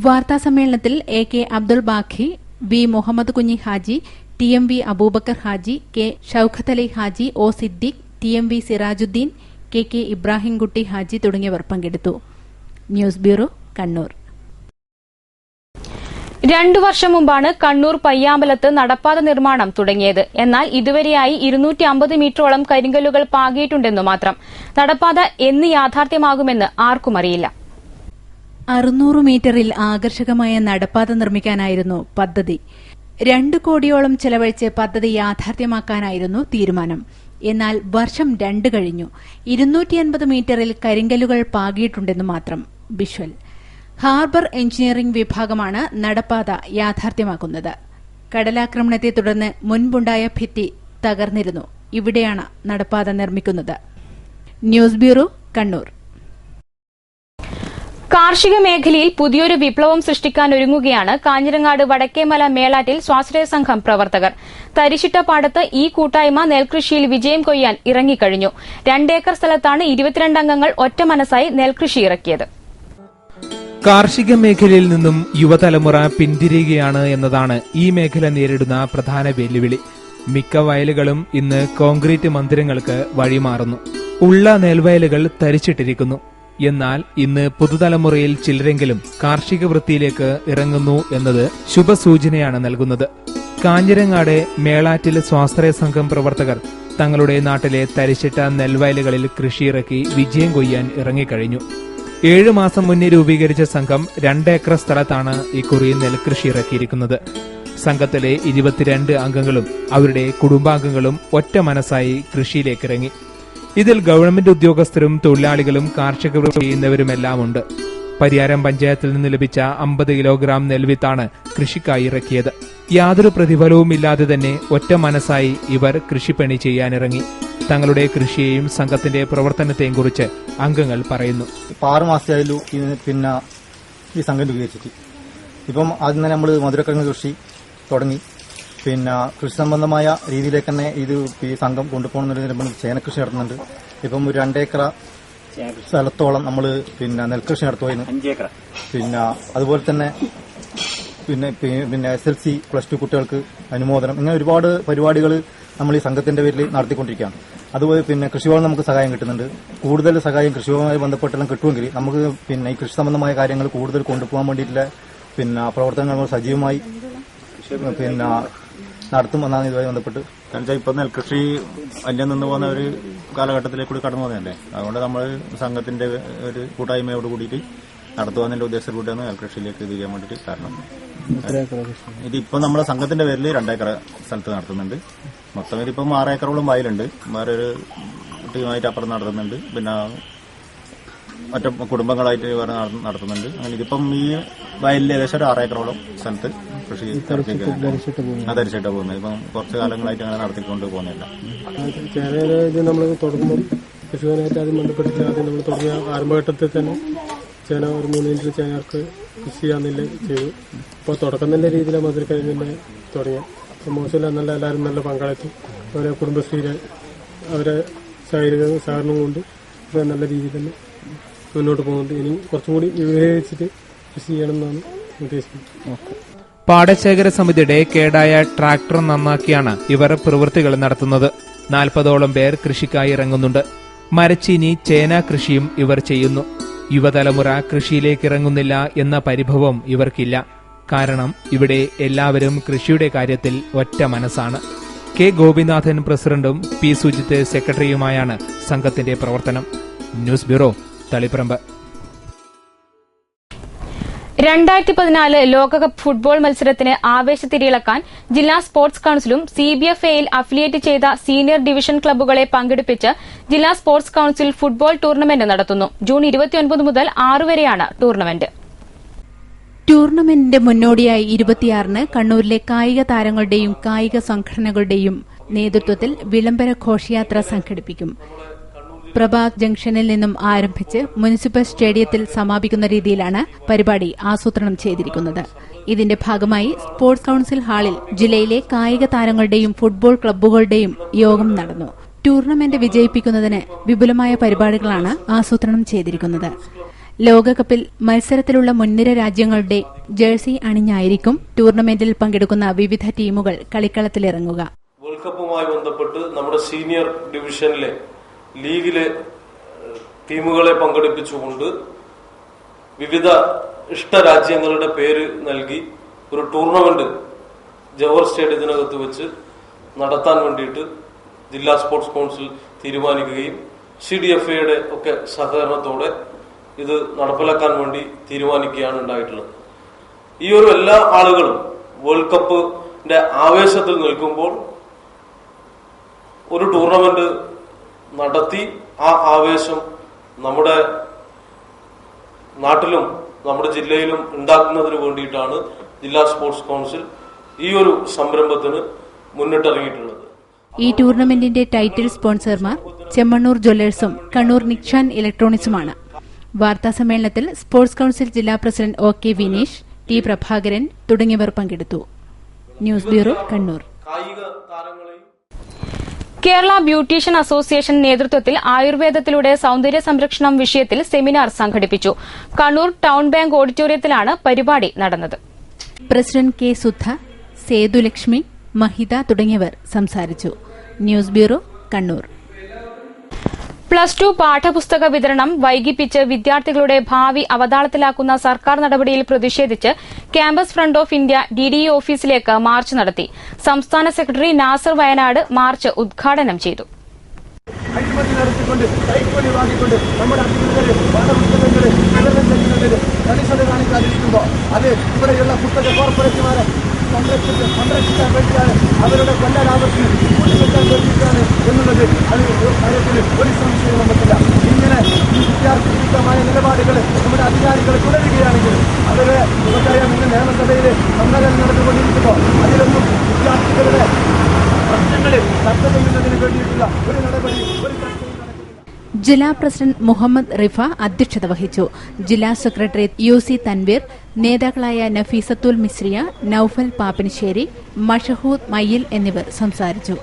വാർത്താസമ്മേളനത്തിൽ AK Abdul ബാഖി, V Muhammad Kunhi Haji, TMV Abubakar Haji, K ഷൌഖത്ത് Ali Haji, O Siddique, TMV Sirajuddin, KK Ibrahimkutty Haji തുടങ്ങിയവർ പങ്കെടുത്തു. News bureau, Kannur. 2 വർഷം മുമ്പാണ് കണ്ണൂർ പയ്യാമ്പലത്ത് നടപ്പാത നിർമ്മാണം തുടങ്ങിയത്. എന്നാൽ ഇതുവരെയായി 250 മീറ്ററോളം കരിങ്കല്ലുകൾ പാകിയിട്ടുണ്ടെന്നു മാത്രം. നടപ്പാത എന്ന് യാഥാർത്ഥ്യമാകുമെന്ന് ആർക്കും അറിയില്ല. 600 മീറ്ററിൽ ആകർഷകമായ നടപ്പാത നിർമ്മിക്കാനായിരുന്നു പദ്ധതി. 2 കോടിയോളം ചെലവഴിച്ച് പദ്ധതി യാഥാർത്ഥ്യമാക്കാനായിരുന്നു തീരുമാനം. എന്നാൽ വർഷം 2 കഴിഞ്ഞു. 250 മീറ്ററിൽ കരിങ്കല്ലുകൾ പാകിയിട്ടുണ്ടെന്നു മാത്രം. ബിഷ്വൽ ഹാർബർ എഞ്ചിനീയറിംഗ് വിഭാഗമാണ് നടപ്പാത യാഥാർത്ഥ്യമാക്കുന്നത്. കടലാക്രമണത്തെ തുടർന്ന് മുൻപുണ്ടായ ഭിത്തി തകർന്നിരുന്നു. ഇവിടെയാണ് നടപ്പാത നിർമ്മിക്കുന്നത്. News bureau, Kannur. കാർഷിക മേഖലയിൽ പുതിയൊരു വിപ്ലവം സൃഷ്ടിക്കാനൊരുങ്ങുകയാണ് കാഞ്ഞിരങ്ങാട് വടക്കേമല മേളാറ്റിൽ സ്വാശ്രയ സംഘം പ്രവർത്തകർ. തരിശിട്ട പാടത്ത് ഈ കൂട്ടായ്മ നെൽകൃഷിയിൽ വിജയം കൊയ്യാൻ ഇറങ്ങിക്കഴിഞ്ഞു. 2 ഏക്കർ സ്ഥലത്താണ് 22 അംഗങ്ങൾ ഒറ്റ മനസ്സായി നെൽകൃഷി ഇറക്കിയത്. കാർഷിക മേഖലയിൽ നിന്നും യുവതലമുറ പിന്തിരിയുകയാണ് എന്നതാണ് ഈ മേഖല നേരിടുന്ന പ്രധാന വെല്ലുവിളി. മിക്ക വയലുകളും ഇന്ന് കോൺക്രീറ്റ് മന്ദിരങ്ങൾക്ക് വഴിമാറുന്നു. ഉള്ള നെൽവയലുകൾ തരിച്ചിട്ടിരിക്കുന്നു. എന്നാൽ ഇന്ന് പുതുതലമുറയിൽ ചിലരെങ്കിലും കാർഷിക വൃത്തിയിലേക്ക് ഇറങ്ങുന്നു എന്നത് ശുഭസൂചനയാണ് നൽകുന്നത്. കാഞ്ഞിരങ്ങാട് മേളാറ്റിൽ സ്വാശ്രയ സംഘം പ്രവർത്തകർ തങ്ങളുടെ നാട്ടിലെ തരിച്ചിട്ട നെൽവയലുകളിൽ കൃഷിയിറക്കി വിജയം കൊയ്യാൻ ഇറങ്ങിക്കഴിഞ്ഞു. 7 മാസം മുന്നേ രൂപീകരിച്ച സംഘം 2 ഏക്കർ സ്ഥലത്താണ് ഇക്കുറി നെൽകൃഷി ഇറക്കിയിരിക്കുന്നത്. സംഘത്തിലെ 22 അംഗങ്ങളും അവരുടെ കുടുംബാംഗങ്ങളും ഒറ്റ മനസ്സായി കൃഷിയിലേക്കിറങ്ങി. ഇതിൽ ഗവൺമെന്റ് ഉദ്യോഗസ്ഥരും തൊഴിലാളികളും കാർഷിക വൃത്തി ചെയ്യുന്നവരുമെല്ലാം ഉണ്ട്. പരിയാരം പഞ്ചായത്തിൽ നിന്ന് ലഭിച്ച 50 കിലോഗ്രാം നെൽവിത്താണ് കൃഷിക്കായി ഇറക്കിയത്. യാതൊരു പ്രതിഫലവുമില്ലാതെ തന്നെ ഒറ്റ മനസ്സായി ഇവർ കൃഷിപ്പണി ചെയ്യാനിറങ്ങി. തങ്ങളുടെ കൃഷിയെയും സംഘത്തിന്റെ പ്രവർത്തനത്തെയും കുറിച്ച് അംഗങ്ങൾ പറയുന്നു. 6 മാസമായാലും പിന്നെ ഈ സംഘം രൂപീകരിച്ചിട്ട് ഇപ്പം ആദ്യം തന്നെ നമ്മൾ മധുരക്കിഴങ്ങ് കൃഷി തുടങ്ങി. പിന്നെ കൃഷി സംബന്ധമായ രീതിയിലേക്ക് തന്നെ ഇത് ഈ സംഘം കൊണ്ടുപോകുന്നതിന് നമ്മൾ ചേനക്കൃഷി നടത്തുന്നുണ്ട്. ഇപ്പം ഒരു 2 ഏക്കർ സ്ഥലത്തോളം നമ്മൾ പിന്നെ നെൽകൃഷി നടത്തുമായിരുന്നു. പിന്നെ അതുപോലെ തന്നെ പിന്നെ SLC +2 കുട്ടികൾക്ക് അനുമോദനം, ഇങ്ങനെ ഒരുപാട് പരിപാടികൾ നമ്മൾ ഈ സംഘത്തിന്റെ പേരിൽ നടത്തിക്കൊണ്ടിരിക്കുകയാണ്. അതുപോലെ പിന്നെ കൃഷിഭവൻ നമുക്ക് സഹായം കിട്ടുന്നുണ്ട്. കൂടുതൽ സഹായം കൃഷിഭവനുമായി ബന്ധപ്പെട്ടെല്ലാം കിട്ടുമെങ്കിൽ നമുക്ക് പിന്നെ ഈ കൃഷി സംബന്ധമായ കാര്യങ്ങൾ കൂടുതൽ കൊണ്ടുപോകാൻ വേണ്ടിയിട്ടുള്ള പിന്നെ പ്രവർത്തനങ്ങൾ സജീവമായി പിന്നെ നടത്തുമെന്നാണ് ഇതുമായി ബന്ധപ്പെട്ട്. കാരണം വെച്ചാൽ ഇപ്പം നെൽകൃഷി അന്യം നിന്ന് പോകുന്ന ഒരു കാലഘട്ടത്തിലേക്ക് കൂടി കടന്നു പോകുന്നതല്ലേ. അതുകൊണ്ട് നമ്മൾ സംഘത്തിന്റെ ഒരു കൂട്ടായ്മയോട് കൂടിയിട്ട് നടത്തുവാനുള്ള ഉദ്ദേശത്തോടെയാണ് നെൽകൃഷിയിലേക്ക് ഇത് ചെയ്യാൻ വേണ്ടിയിട്ട് കാരണം. ഇതിപ്പം നമ്മുടെ സംഘത്തിന്റെ പേരിൽ 2 ഏക്കർ സ്ഥലത്ത് നടത്തുന്നുണ്ട്. മൊത്തം ഇതിപ്പം 6 ഏക്കറോളം വയലുണ്ട്. വേറെ ഒരു ടീമായിട്ട് അപ്പുറം നടത്തുന്നുണ്ട്. പിന്നെ ഒറ്റ കുടുംബങ്ങളായിട്ട് വേറെ നടത്തുന്നുണ്ട്. അങ്ങനെ ഇതിപ്പം ഈ വയലിൽ ഏകദേശം ഒരു 6 ഏക്കറോളം സ്ഥലത്ത് കൃഷി ധരിച്ചിട്ട് പോകുന്നത്. ഇപ്പം കുറച്ച് കാലങ്ങളായിട്ട് അങ്ങനെ നടത്തിക്കൊണ്ട് പോകുന്നില്ല. ചേന നമ്മൾ തുടങ്ങുമ്പോൾ കൃഷിഭവനായിട്ട് ആദ്യം ബന്ധപ്പെട്ടിട്ട് ആദ്യം നമ്മൾ തുടങ്ങിയ ആരംഭഘട്ടത്തിൽ തന്നെ ചേന ഒരു 3 ഇഞ്ച് ചേനക്ക് കൃഷി ചെയ്യാന്നില്ല ചെയ്തു. അപ്പോൾ തുടക്കം തന്നെ രീതിയിലാണ് മധുരക്കിഴങ്ങിനെ തുടങ്ങിയ. അപ്പോൾ മോശമില്ല, നല്ല എല്ലാവരും നല്ല പങ്കാളിത്തം, അവരെ കുടുംബശ്രീയിലെ അവരെ സഹകരണം കൊണ്ട് നല്ല രീതിയിൽ തന്നെ മുന്നോട്ട് പോകുന്നുണ്ട്. ഇനി കുറച്ചും കൂടി വിവേചിച്ചിട്ട് കൃഷി ചെയ്യണമെന്നാണ് ഉദ്ദേശിക്കുന്നത്. പാടശേഖര സമിതിയുടെ കേടായ ട്രാക്ടർ നന്നാക്കിയാണ് ഇവർ പ്രവൃത്തികൾ നടത്തുന്നത്. 40ഓളം പേർ കൃഷിക്കായി ഇറങ്ങുന്നുണ്ട്. മരച്ചീനി, ചേന കൃഷിയും ഇവർ ചെയ്യുന്നു. യുവതലമുറ കൃഷിയിലേക്ക് ഇറങ്ങുന്നില്ല എന്ന പരിഭവം ഇവർക്കില്ല. കാരണം ഇവിടെ എല്ലാവരും കൃഷിയുടെ കാര്യത്തിൽ ഒറ്റ മനസ്സാണ്. കെ ഗോപിനാഥൻ പ്രസിഡന്റും പി സുജിത്ത് സെക്രട്ടറിയുമായാണ് സംഘത്തിന്റെ പ്രവർത്തനം. News bureau, Taliparamba. 2014 ലോകകപ്പ് ഫുട്ബോൾ മത്സരത്തിന് ആവേശത്തിരിയിളക്കാൻ ജില്ലാ സ്പോർട്സ് കൌൺസിലും CBFAയിൽ അഫിലിയേറ്റ് ചെയ്ത സീനിയർ ഡിവിഷൻ ക്ലബ്ബുകളെ പങ്കെടുപ്പിച്ച് ജില്ലാ സ്പോർട്സ് കൌൺസിൽ ഫുട്ബോൾ ടൂർണമെന്റ് നടത്തുന്നു. ജൂൺ 29 മുതൽ 6 വരെയാണ് ടൂർണമെന്റ്. ടൂർണമെന്റിന്റെ മുന്നോടിയായി 26-ന് കണ്ണൂരിലെ കായിക താരങ്ങളുടെയും കായിക സംഘടനകളുടെയും നേതൃത്വത്തിൽ വിളംബര ഘോഷയാത്ര സംഘടിപ്പിക്കും. പ്രഭാത് ജംഗ്ഷനിൽ നിന്നും ആരംഭിച്ച് മുനിസിപ്പൽ സ്റ്റേഡിയത്തിൽ സമാപിക്കുന്ന രീതിയിലാണ് പരിപാടി ആസൂത്രണം ചെയ്തിരിക്കുന്നത്. ഇതിന്റെ ഭാഗമായി സ്പോർട്സ് കൌൺസിൽ ഹാളിൽ ജില്ലയിലെ കായിക താരങ്ങളുടെയും ഫുട്ബോൾ ക്ലബ്ബുകളുടെയും യോഗം നടന്നു. ടൂർണമെന്റ് വിജയിപ്പിക്കുന്നതിന് വിപുലമായ പരിപാടികളാണ് ആസൂത്രണം ചെയ്തിരിക്കുന്നത്. ലോകകപ്പിൽ മത്സരത്തിലുള്ള മുൻനിര രാജ്യങ്ങളുടെ ജേഴ്സി അണിഞ്ഞായിരിക്കും ടൂർണമെന്റിൽ പങ്കെടുക്കുന്ന വിവിധ ടീമുകൾ കളിക്കളത്തിലിറങ്ങുക. വേൾഡ് കപ്പുമായി ബന്ധപ്പെട്ട് നമ്മുടെ സീനിയർ ഡിവിഷനിലെ ലീഗിലെ ടീമുകളെ പങ്കെടുപ്പിച്ചുകൊണ്ട് വിവിധ ഇഷ്ടരാജ്യങ്ങളുടെ പേര് നൽകി ഒരു ടൂർണമെന്റ് ജവഹർ സ്റ്റേഡിയത്തിനകത്ത് വെച്ച് നടത്താൻ വേണ്ടിയിട്ട് ജില്ലാ സ്പോർട്സ് കൌൺസിൽ തീരുമാനിക്കുകയും CDFAയുടെ ഒക്കെ സഹകരണത്തോടെ ഇത് നടപ്പിലാക്കാൻ വേണ്ടി തീരുമാനിക്കുകയാണ് ഉണ്ടായിട്ടുള്ളത്. ഈ ഒരു എല്ലാ ആളുകളും വേൾഡ് കപ്പിന്റെ ആവേശത്തിൽ നിൽക്കുമ്പോൾ ഒരു ടൂർണമെന്റ് നടത്തി ആ ആവേശം നമ്മുടെ നാട്ടിലും നമ്മുടെ ജില്ലയിലും ഉണ്ടാക്കുന്നതിന് വേണ്ടിയിട്ടാണ് ജില്ലാ സ്പോർട്സ് കൌൺസിൽ ഈ ഒരു സംരംഭത്തിന് മുന്നിട്ടിറങ്ങിയിട്ടുള്ളത്. ഈ ടൂർണമെന്റിന്റെ ടൈറ്റിൽ സ്പോൺസർമാർ ചെമ്മണ്ണൂർ ജ്വല്ലേഴ്സും കണ്ണൂർ നിക്ഷാൻ ഇലക്ട്രോണിക്സുമാണ്. വാർത്താസമ്മേളനത്തിൽ സ്പോർട്സ് കൌൺസിൽ ജില്ലാ president OK Vineesh, T Prabhakaran തുടങ്ങിയവർ പങ്കെടുത്തു. News bureau, Kannur. Kerala beautician association നേതൃത്വത്തിൽ ആയുർവേദത്തിലൂടെ സൌന്ദര്യ സംരക്ഷണം വിഷയത്തിൽ സെമിനാർ സംഘടിപ്പിച്ചു. കണ്ണൂർ ടൌൺ ബാങ്ക് ഓഡിറ്റോറിയത്തിലാണ് പരിപാടി നടന്നത്. പ്രസിഡന്റ് കെ സുധ, സേതുലക്ഷ്മി, മഹിത തുടങ്ങിയവർ സംസാരിച്ചു. News bureau, Kannur. +2 പാഠപുസ്തക വിതരണം വൈകിപ്പിച്ച് വിദ്യാർത്ഥികളുടെ ഭാവി അവതാളത്തിലാക്കുന്ന സർക്കാർ നടപടിയിൽ പ്രതിഷേധിച്ച് campus front of India DDE ഓഫീസിലേക്ക് മാർച്ച് നടത്തി. സംസ്ഥാന സെക്രട്ടറി നാസർ വയനാട് മാർച്ച് ഉദ്ഘാടനം ചെയ്തു. അഴിമതി നടത്തിക്കൊണ്ട് കൈക്കൂലി വാങ്ങിക്കൊണ്ട് നമ്മുടെ അധികൃതർ പാഠപുസ്തകങ്ങളിൽ വിതരണം ചെയ്യുന്നതിൽ കണിശത കാണിക്കാതിരിക്കുമ്പോൾ അത് ഇവിടെയുള്ള പുസ്തക കോർപ്പറേറ്റുമാരെ സംരക്ഷിക്കാൻ വേണ്ടിയാണ്, അവരുടെ കൊല്ല ലാഭത്തിന് കൂട്ടിവെക്കാൻ വേണ്ടിയിട്ടാണ് എന്നുള്ളത് അത് കാര്യത്തിൽ ഒരു സംശയവും നമുക്കില്ല. ഇങ്ങനെ ഈ വിദ്യാർത്ഥി വിരുദ്ധമായ നിലപാടുകൾ നമ്മുടെ അധികാരികൾ തുടരുകയാണെങ്കിൽ അവരെ നമുക്കറിയാം, ഇന്ന് നിയമസഭയിൽ സമ്മേളനം നടന്നുകൊണ്ടിരിക്കുമ്പോൾ അതിലൊന്നും വിദ്യാർത്ഥികളുടെ പ്രശ്നങ്ങളിൽ ചർച്ച ചെയ്യുന്നതിന് വേണ്ടിയിട്ടുള്ള ഒരു നടപടി ഒരു ചർച്ചയും ജില്ലാ പ്രസിഡന്റ് മുഹമ്മദ് റിഫ അധ്യക്ഷത വഹിച്ചു. ജില്ലാ സെക്രട്ടറി UC തൻവീർ, നേതാക്കളായ നഫീസത്തുൽ മിസ്രിയ, നൌഫൽ പാപ്പിനിശ്ശേരി, മഷഹൂദ് മയ്യിൽ എന്നിവർ സംസാരിച്ചു.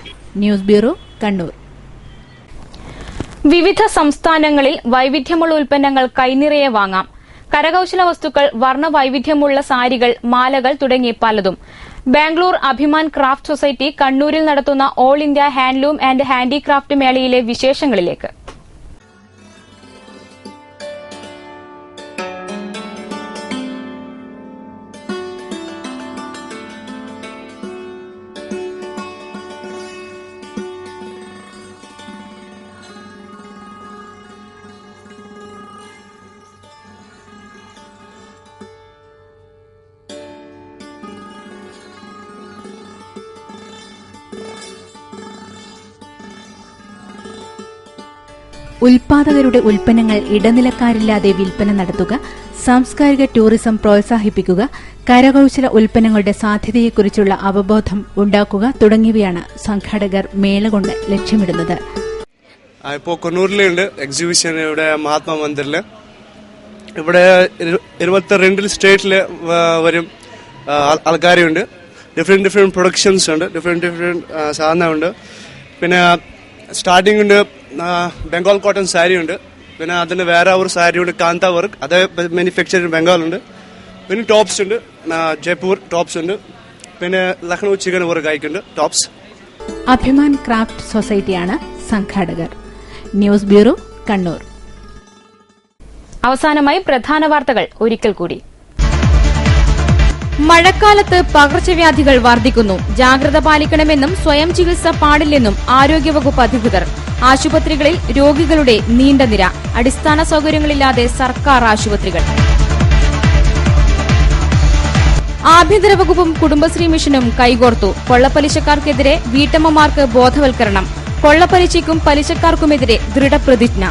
News bureau, Kannur. വിവിധ സംസ്ഥാനങ്ങളിൽ വൈവിധ്യമുള്ള ഉൽപ്പന്നങ്ങൾ കൈനിറയെ വാങ്ങാം. കരകൌശല വസ്തുക്കൾ, വർണ്ണ വൈവിധ്യമുള്ള സാരികൾ, മാലകൾ തുടങ്ങി പലതും. ബാംഗ്ലൂർ അഭിമാൻ ക്രാഫ്റ്റ് സൊസൈറ്റി കണ്ണൂരിൽ നടത്തുന്ന all India handloom and handicraft മേളയിലെ വിശേഷങ്ങളിലേക്ക്. ഉൽപാദകരുടെ ഉൽപ്പന്നങ്ങൾ ഇടനിലക്കാരില്ലാതെ വിൽപ്പന നടത്തുക, സാംസ്കാരിക ടൂറിസം പ്രോത്സാഹിപ്പിക്കുക, കരകൌശല ഉൽപ്പന്നങ്ങളുടെ സാധ്യതയെക്കുറിച്ചുള്ള അവബോധം ഉണ്ടാക്കുക തുടങ്ങിയവയാണ് സംഘാടകർ മേള കൊണ്ട് ലക്ഷ്യമിടുന്നത്. ഇപ്പോൾ കൊണ്ണൂരിലുണ്ട് എക്സിബിഷൻ, ഇവിടെ മഹാത്മാ മന്ദിറിൽ. ഇവിടെ 22 സ്റ്റേറ്റിൽ വരും ആൾക്കാരുണ്ട്. ഡിഫറെന്റ് പ്രൊഡക്ഷൻസ് ഉണ്ട്, ഡിഫറെന്റ് സാധനമുണ്ട്. പിന്നെ സ്റ്റാർട്ടിംഗ് ഉണ്ട്, ബംഗാൾ കോട്ടൺ സാരി ഉണ്ട്. പിന്നെ അതിന് വേറെ ഒരു സാരി ഉണ്ട്, കാന്ത വർക്ക്, അത് മാനുഫാക്ചർ ബംഗാളുണ്ട്. പിന്നെ ടോപ്സ് ഉണ്ട്, ജയ്പൂർ ടോപ്സ് ഉണ്ട്. പിന്നെ ലക്നൌ ചിക്കൻ വർക്ക് ആയിട്ടുണ്ട് ടോപ്സ്. അഭിമാൻ ക്രാഫ്റ്റ് സൊസൈറ്റിയാണ് സംഘാടകർ. News bureau, Kannur. അവസാനമായി പ്രധാന വാർത്തകൾ ഒരിക്കൽ കൂടി. മഴക്കാലത്ത് പകർച്ചവ്യാധികൾ വർദ്ധിക്കുന്നു. ജാഗ്രത പാലിക്കണമെന്നും സ്വയം ചികിത്സ പാടില്ലെന്നും ആരോഗ്യവകുപ്പ് അധികൃതർ. ആശുപത്രികളിൽ രോഗികളുടെ നീണ്ട നിര. അടിസ്ഥാന സൌകര്യങ്ങളില്ലാതെ സർക്കാർ ആശുപത്രികൾ. ആഭ്യന്തര വകുപ്പും കുടുംബശ്രീ മിഷനും കൈകോർത്തു. കൊള്ളപ്പലിശക്കാർക്കെതിരെ വീട്ടമ്മമാർക്ക് ബോധവൽക്കരണം. കൊള്ളപ്പലിശയ്ക്കും പലിശക്കാർക്കുമെതിരെ ദൃഢപ്രതിജ്ഞ.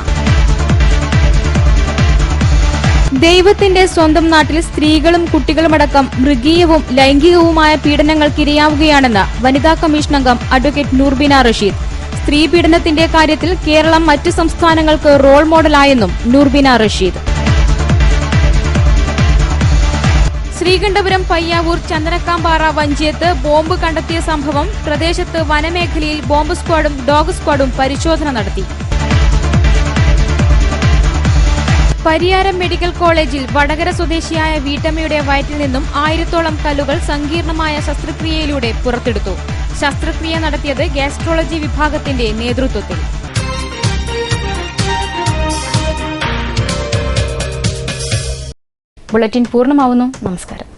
ദൈവത്തിന്റെ സ്വന്തം നാട്ടിൽ സ്ത്രീകളും കുട്ടികളുമടക്കം മൃഗീയവും ലൈംഗികവുമായ പീഡനങ്ങൾക്കിരയാവുകയാണെന്ന് വനിതാ കമ്മീഷൻ അംഗം അഡ്വക്കേറ്റ് നൂർബിന റഷീദ്. സ്ത്രീ പീഡനത്തിന്റെ കാര്യത്തിൽ കേരളം മറ്റ് സംസ്ഥാനങ്ങൾക്ക് റോൾ മോഡലായെന്നും നൂർബിന റഷീദ്. ശ്രീകണ്ഠപുരം പയ്യാവൂർ ചന്ദനക്കാമ്പാറ വഞ്ചിയത്ത് ബോംബ് കണ്ടെത്തിയ സംഭവം. പ്രദേശത്ത് വനമേഖലയിൽ ബോംബ് സ്ക്വാഡും ഡോഗ് സ്ക്വാഡും പരിശോധന നടത്തി. പരിയാരം മെഡിക്കൽ കോളേജിൽ വടകര സ്വദേശിയായ വീട്ടമ്മയുടെ വയറ്റിൽ നിന്നും 1000-ഓളം കല്ലുകൾ സങ്കീർണമായ ശസ്ത്രക്രിയയിലൂടെ പുറത്തെടുത്തു. ശസ്ത്രക്രിയ നടത്തിയത് ഗാസ്ട്രോളജി വിഭാഗത്തിന്റെ നേതൃത്വത്തിൽ. ബുള്ളറ്റിൻ പൂർണ്ണമാവുന്നു. നമസ്കാരം.